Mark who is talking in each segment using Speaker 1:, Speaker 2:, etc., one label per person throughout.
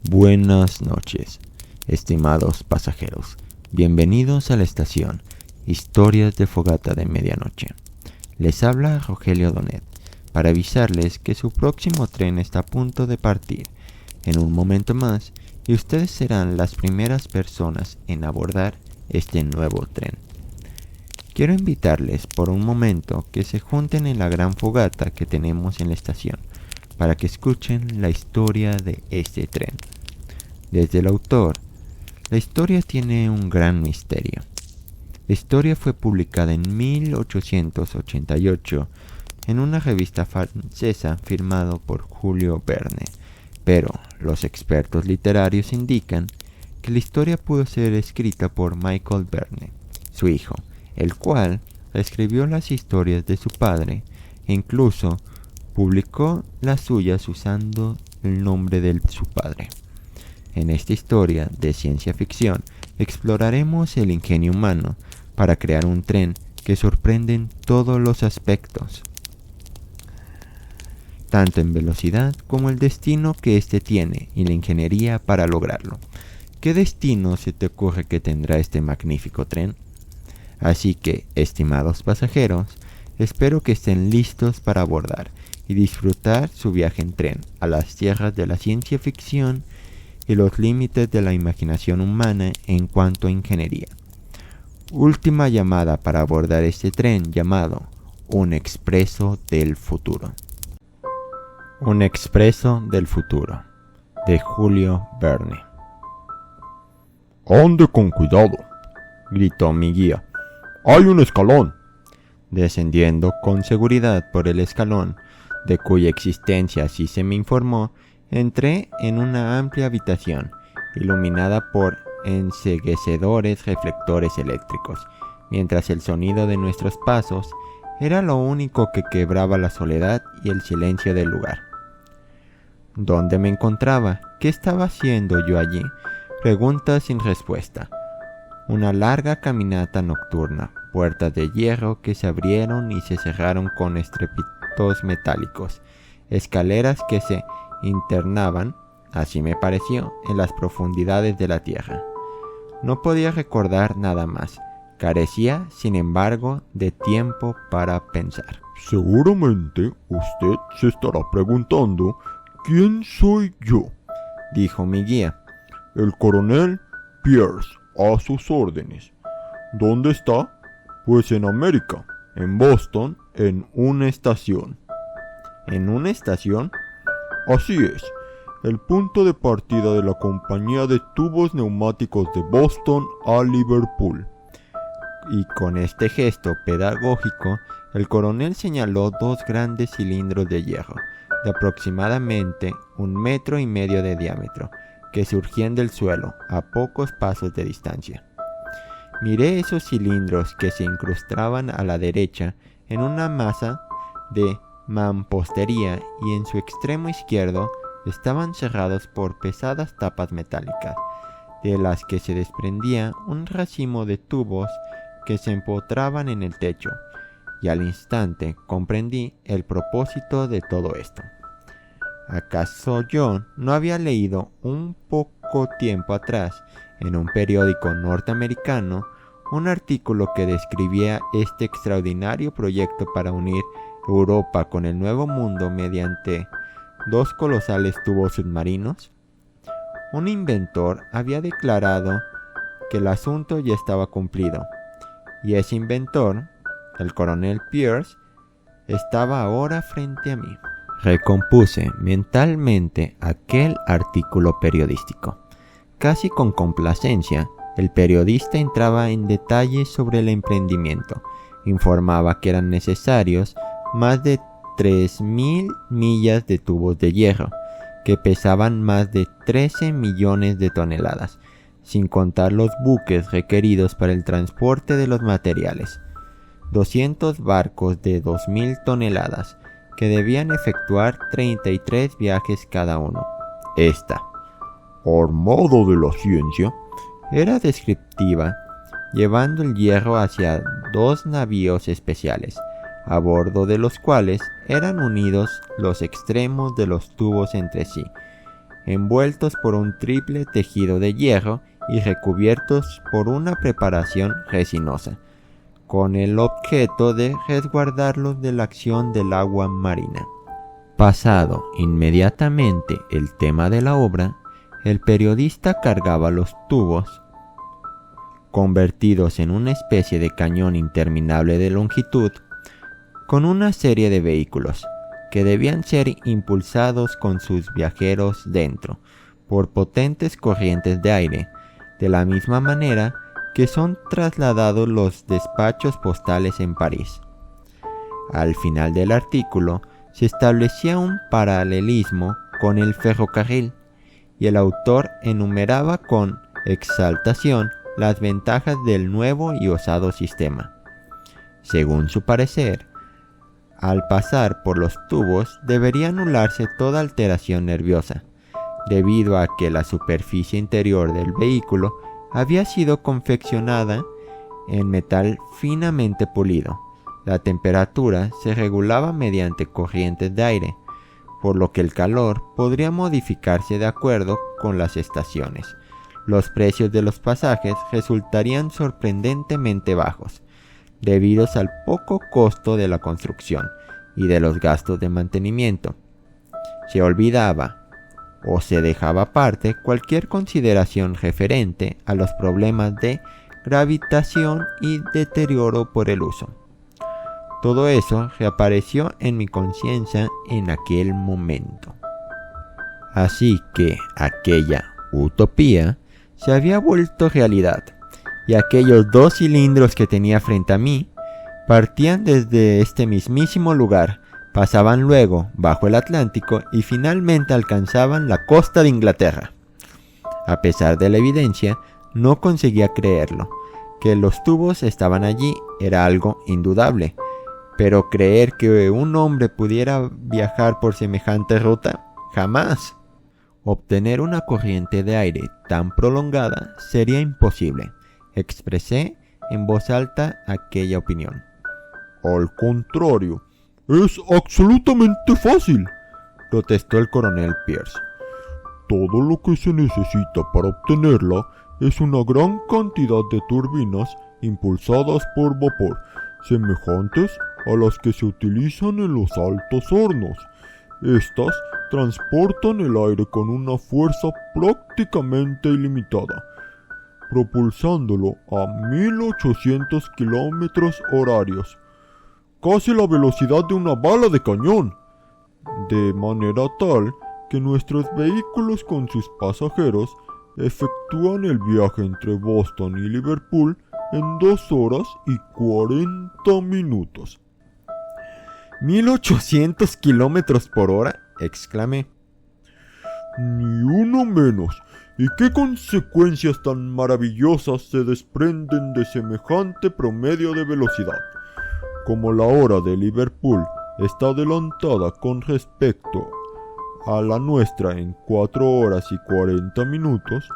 Speaker 1: Buenas noches, estimados pasajeros. Bienvenidos a la estación Historias de Fogata de Medianoche. Les habla Rogelio Donet para avisarles que su próximo tren está a punto de partir en un momento más y ustedes serán las primeras personas en abordar este nuevo tren. Quiero invitarles por un momento que se junten en la gran fogata que tenemos en la estación para que escuchen la historia de este tren. Desde el autor, la historia tiene un gran misterio. La historia fue publicada en 1888 en una revista francesa firmado por Julio Verne, pero los expertos literarios indican que la historia pudo ser escrita por Michael Verne, su hijo, el cual escribió las historias de su padre e incluso publicó las suyas usando el nombre de su padre. En esta historia de ciencia ficción exploraremos el ingenio humano para crear un tren que sorprende en todos los aspectos, tanto en velocidad como el destino que éste tiene y la ingeniería para lograrlo. ¿Qué destino se te ocurre que tendrá este magnífico tren? Así que, estimados pasajeros, espero que estén listos para abordar y disfrutar su viaje en tren a las tierras de la ciencia ficción y los límites de la imaginación humana en cuanto a ingeniería. Última llamada para abordar este tren llamado Un Expreso del Futuro. Un Expreso del Futuro, de Julio Verne.
Speaker 2: «Ande con cuidado»,
Speaker 1: gritó mi guía.
Speaker 2: «Hay un escalón».
Speaker 1: Descendiendo con seguridad por el escalón, de cuya existencia así se me informó, entré en una amplia habitación, iluminada por enceguecedores reflectores eléctricos, mientras el sonido de nuestros pasos era lo único que quebraba la soledad y el silencio del lugar. ¿Dónde me encontraba? ¿Qué estaba haciendo yo allí? Preguntas sin respuesta. Una larga caminata nocturna, puertas de hierro que se abrieron y se cerraron con estrépito metálicos, escaleras que se internaban, así me pareció, en las profundidades de la tierra. No podía recordar nada más. Carecía, sin embargo, de tiempo para pensar.
Speaker 2: «Seguramente usted se estará preguntando ¿quién soy yo?»,
Speaker 1: dijo mi guía.
Speaker 2: «El coronel Pierce, a sus órdenes». «¿Dónde está?». «Pues en América, en Boston, en una estación».
Speaker 1: ¿En una estación?
Speaker 2: «Así es, el punto de partida de la compañía de tubos neumáticos de Boston a Liverpool».
Speaker 1: Y con este gesto pedagógico, el coronel señaló dos grandes cilindros de hierro, de aproximadamente 1,5 metros de diámetro, que surgían del suelo a pocos pasos de distancia. Miré esos cilindros que se incrustaban a la derecha en una masa de mampostería y en su extremo izquierdo estaban cerrados por pesadas tapas metálicas, de las que se desprendía un racimo de tubos que se empotraban en el techo, y al instante comprendí el propósito de todo esto. ¿Acaso yo no había leído un poco tiempo atrás en un periódico norteamericano un artículo que describía este extraordinario proyecto para unir Europa con el Nuevo Mundo mediante dos colosales tubos submarinos? Un inventor había declarado que el asunto ya estaba cumplido, y ese inventor, el coronel Pierce, estaba ahora frente a mí. Recompuse mentalmente aquel artículo periodístico. Casi con complacencia, el periodista entraba en detalles sobre el emprendimiento. Informaba que eran necesarios más de 3,000 millas de tubos de hierro, que pesaban más de 13 millones de toneladas, sin contar los buques requeridos para el transporte de los materiales. 200 barcos de 2,000 toneladas, que debían efectuar 33 viajes cada uno. Esta,
Speaker 2: «armado de la ciencia»,
Speaker 1: era descriptiva, llevando el hierro hacia 2 navíos especiales, a bordo de los cuales eran unidos los extremos de los tubos entre sí, envueltos por un triple tejido de hierro y recubiertos por una preparación resinosa, con el objeto de resguardarlos de la acción del agua marina. Pasado inmediatamente el tema de la obra, el periodista cargaba los tubos, convertidos en una especie de cañón interminable de longitud, con una serie de vehículos que debían ser impulsados con sus viajeros dentro por potentes corrientes de aire, de la misma manera que son trasladados los despachos postales en París. Al final del artículo se establecía un paralelismo con el ferrocarril, y el autor enumeraba con exaltación las ventajas del nuevo y osado sistema. Según su parecer, al pasar por los tubos debería anularse toda alteración nerviosa, debido a que la superficie interior del vehículo había sido confeccionada en metal finamente pulido. La temperatura se regulaba mediante corrientes de aire, por lo que el calor podría modificarse de acuerdo con las estaciones. Los precios de los pasajes resultarían sorprendentemente bajos, debidos al poco costo de la construcción y de los gastos de mantenimiento. Se olvidaba o se dejaba aparte cualquier consideración referente a los problemas de gravitación y deterioro por el uso. Todo eso reapareció en mi conciencia en aquel momento. Así que aquella utopía se había vuelto realidad, y aquellos 2 cilindros que tenía frente a mí partían desde este mismísimo lugar, pasaban luego bajo el Atlántico y finalmente alcanzaban la costa de Inglaterra. A pesar de la evidencia, no conseguía creerlo. Que los tubos estaban allí era algo indudable, pero creer que un hombre pudiera viajar por semejante ruta, jamás. Obtener una corriente de aire tan prolongada sería imposible. Expresé en voz alta aquella opinión.
Speaker 2: Al contrario, es absolutamente fácil,
Speaker 1: protestó el coronel Pierce.
Speaker 2: Todo lo que se necesita para obtenerla es una gran cantidad de turbinas impulsadas por vapor, semejantes a las que se utilizan en los altos hornos. Estas transportan el aire con una fuerza prácticamente ilimitada, propulsándolo a 1800 kilómetros horarios, casi la velocidad de una bala de cañón, de manera tal que nuestros vehículos con sus pasajeros efectúan el viaje entre Boston y Liverpool en 2 horas y 40 minutos.
Speaker 1: ¿1800 kilómetros por hora? Exclamé.
Speaker 2: Ni uno menos. ¿Y qué consecuencias tan maravillosas se desprenden de semejante promedio de velocidad? Como la hora de Liverpool está adelantada con respecto a la nuestra en 4 horas y 40 minutos,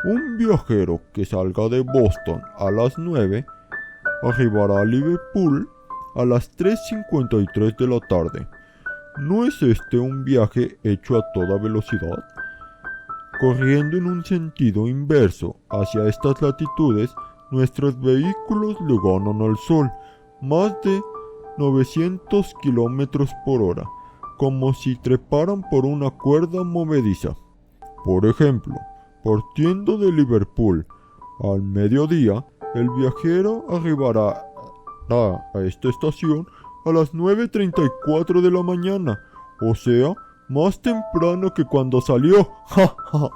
Speaker 2: un viajero que salga de Boston a las 9 arribará a Liverpool a las 3:53 de la tarde. ¿No es este un viaje hecho a toda velocidad? Corriendo en un sentido inverso hacia estas latitudes, nuestros vehículos le ganan al Sol más de 900 kilómetros por hora, como si treparan por una cuerda movediza. Por ejemplo, partiendo de Liverpool al mediodía, el viajero arribará a esta estación a las 9:34 de la mañana, o sea, más temprano que cuando salió. ¡Ja, ja!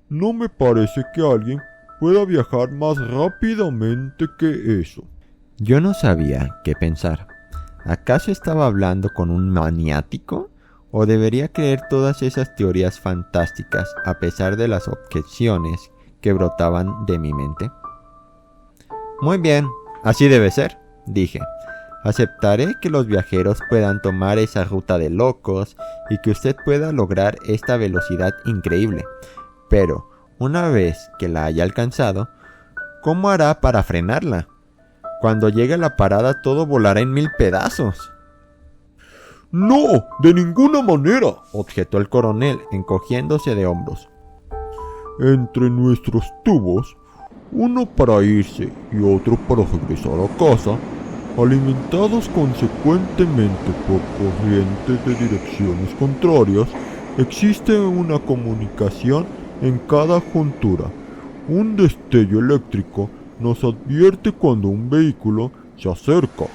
Speaker 2: No me parece que alguien pueda viajar más rápidamente que eso.
Speaker 1: Yo no sabía qué pensar. ¿Acaso estaba hablando con un maniático? ¿O debería creer todas esas teorías fantásticas a pesar de las objeciones que brotaban de mi mente? Muy bien, así debe ser, dije. Aceptaré que los viajeros puedan tomar esa ruta de locos y que usted pueda lograr esta velocidad increíble. Pero, una vez que la haya alcanzado, ¿cómo hará para frenarla? Cuando llegue a la parada todo volará en 1000 pedazos.
Speaker 2: No, de ninguna manera,
Speaker 1: objetó el coronel, encogiéndose de hombros.
Speaker 2: Entre nuestros tubos, uno para irse y otro para regresar a casa, alimentados consecuentemente por corrientes de direcciones contrarias, existe una comunicación en cada juntura. Un destello eléctrico nos advierte cuando un vehículo se acerca.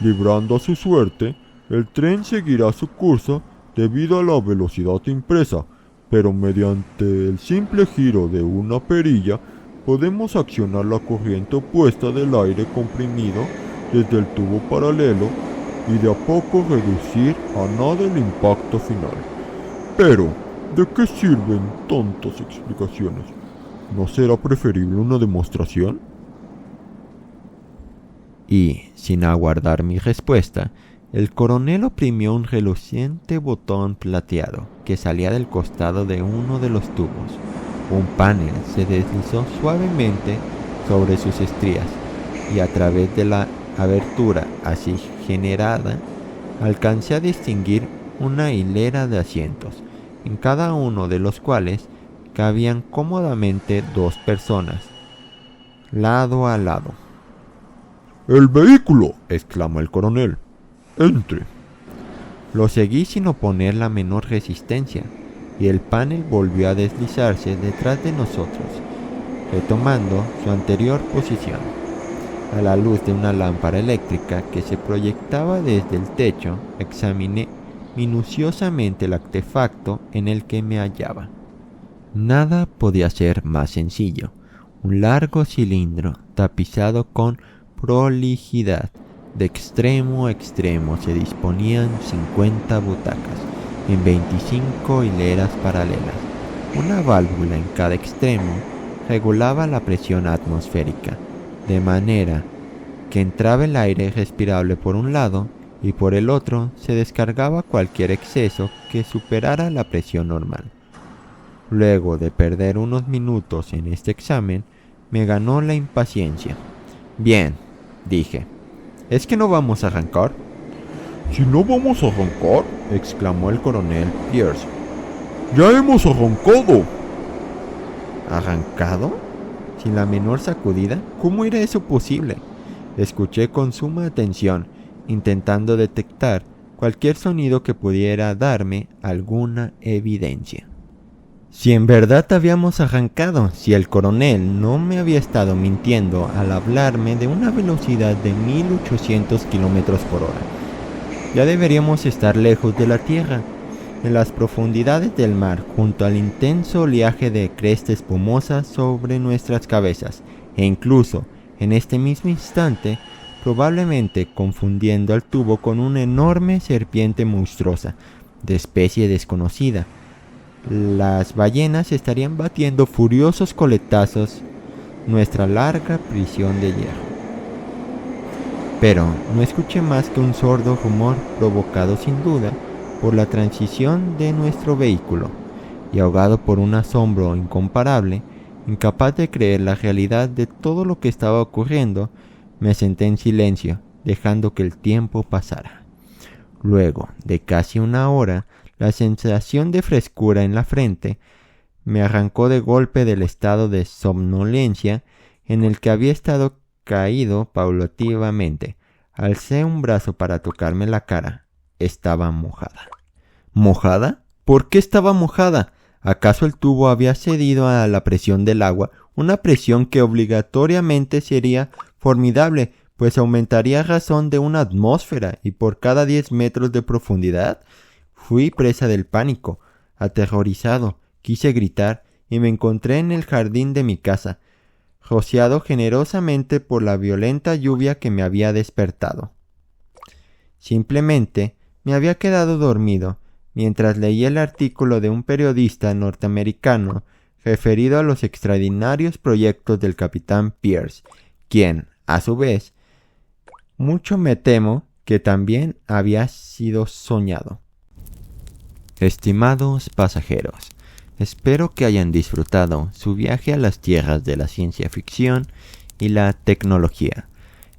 Speaker 2: Librando a su suerte, el tren seguirá su curso debido a la velocidad impresa, pero mediante el simple giro de una perilla podemos accionar la corriente opuesta del aire comprimido desde el tubo paralelo y de a poco reducir a nada el impacto final. Pero, ¿de qué sirven tantas explicaciones? ¿No será preferible una demostración?
Speaker 1: Y, sin aguardar mi respuesta, el coronel oprimió un reluciente botón plateado que salía del costado de uno de los tubos. Un panel se deslizó suavemente sobre sus estrías y a través de la abertura así generada alcancé a distinguir una hilera de asientos, en cada uno de los cuales cabían cómodamente 2 personas, lado a lado.
Speaker 2: ¡El vehículo!, exclamó el coronel. ¡Entre!
Speaker 1: Lo seguí sin oponer la menor resistencia, y el panel volvió a deslizarse detrás de nosotros, retomando su anterior posición. A la luz de una lámpara eléctrica que se proyectaba desde el techo, examiné minuciosamente el artefacto en el que me hallaba. Nada podía ser más sencillo. Un largo cilindro tapizado con prolijidad. De extremo a extremo se disponían 50 butacas en 25 hileras paralelas. Una válvula en cada extremo regulaba la presión atmosférica, de manera que entraba el aire respirable por un lado y por el otro se descargaba cualquier exceso que superara la presión normal. Luego de perder unos minutos en este examen, me ganó la impaciencia. Bien, dije, ¿es que no vamos a arrancar?
Speaker 2: ¿Si no vamos a arrancar?,
Speaker 1: exclamó el coronel Pierce.
Speaker 2: ¡Ya hemos arrancado!
Speaker 1: ¿Arrancado? ¿Sin la menor sacudida? ¿Cómo era eso posible? Escuché con suma atención, intentando detectar cualquier sonido que pudiera darme alguna evidencia. Si en verdad habíamos arrancado, si el coronel no me había estado mintiendo al hablarme de una velocidad de 1800 kilómetros por hora, ya deberíamos estar lejos de la tierra, en las profundidades del mar, junto al intenso oleaje de cresta espumosa sobre nuestras cabezas, e incluso, en este mismo instante, probablemente confundiendo al tubo con una enorme serpiente monstruosa, de especie desconocida. Las ballenas estarían batiendo furiosos coletazos nuestra larga prisión de hierro. Pero no escuché más que un sordo rumor provocado sin duda por la transición de nuestro vehículo, y ahogado por un asombro incomparable, incapaz de creer la realidad de todo lo que estaba ocurriendo, me senté en silencio, dejando que el tiempo pasara. Luego de casi una hora, la sensación de frescura en la frente me arrancó de golpe del estado de somnolencia en el que había estado caído paulatinamente. Alcé un brazo para tocarme la cara. Estaba mojada. ¿Mojada? ¿Por qué estaba mojada? ¿Acaso el tubo había cedido a la presión del agua? Una presión que obligatoriamente sería formidable, pues aumentaría a razón de una atmósfera y por cada 10 metros de profundidad. Fui presa del pánico. Aterrorizado, quise gritar y me encontré en el jardín de mi casa, rociado generosamente por la violenta lluvia que me había despertado. Simplemente me había quedado dormido mientras leía el artículo de un periodista norteamericano referido a los extraordinarios proyectos del capitán Pierce, quien, a su vez, mucho me temo que también había sido soñado. Estimados pasajeros, espero que hayan disfrutado su viaje a las tierras de la ciencia ficción y la tecnología.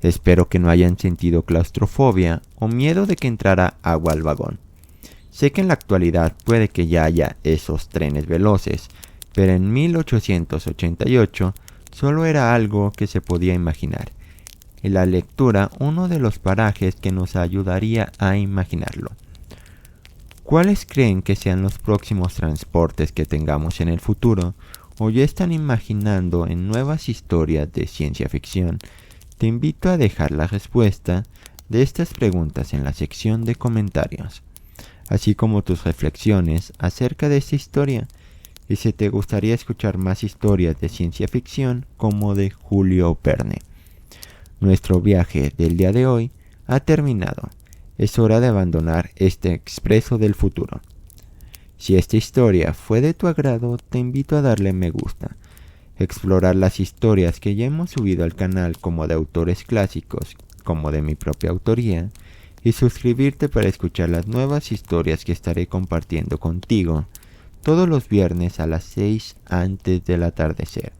Speaker 1: Espero que no hayan sentido claustrofobia o miedo de que entrara agua al vagón. Sé que en la actualidad puede que ya haya esos trenes veloces, pero en 1888 solo era algo que se podía imaginar. Y la lectura, uno de los parajes que nos ayudaría a imaginarlo. ¿Cuáles creen que sean los próximos transportes que tengamos en el futuro? ¿O ya están imaginando en nuevas historias de ciencia ficción? Te invito a dejar la respuesta de estas preguntas en la sección de comentarios, así como tus reflexiones acerca de esta historia. Y si te gustaría escuchar más historias de ciencia ficción como de Julio Verne. Nuestro viaje del día de hoy ha terminado. Es hora de abandonar este expreso del futuro. Si esta historia fue de tu agrado, te invito a darle me gusta, explorar las historias que ya hemos subido al canal como de autores clásicos, como de mi propia autoría, y suscribirte para escuchar las nuevas historias que estaré compartiendo contigo todos los viernes a las 6 antes del atardecer.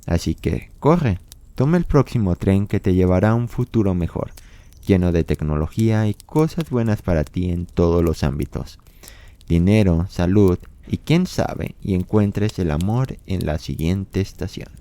Speaker 1: Así que, corre, toma el próximo tren que te llevará a un futuro mejor, lleno de tecnología y cosas buenas para ti en todos los ámbitos. Dinero, salud y quién sabe, y encuentres el amor en la siguiente estación.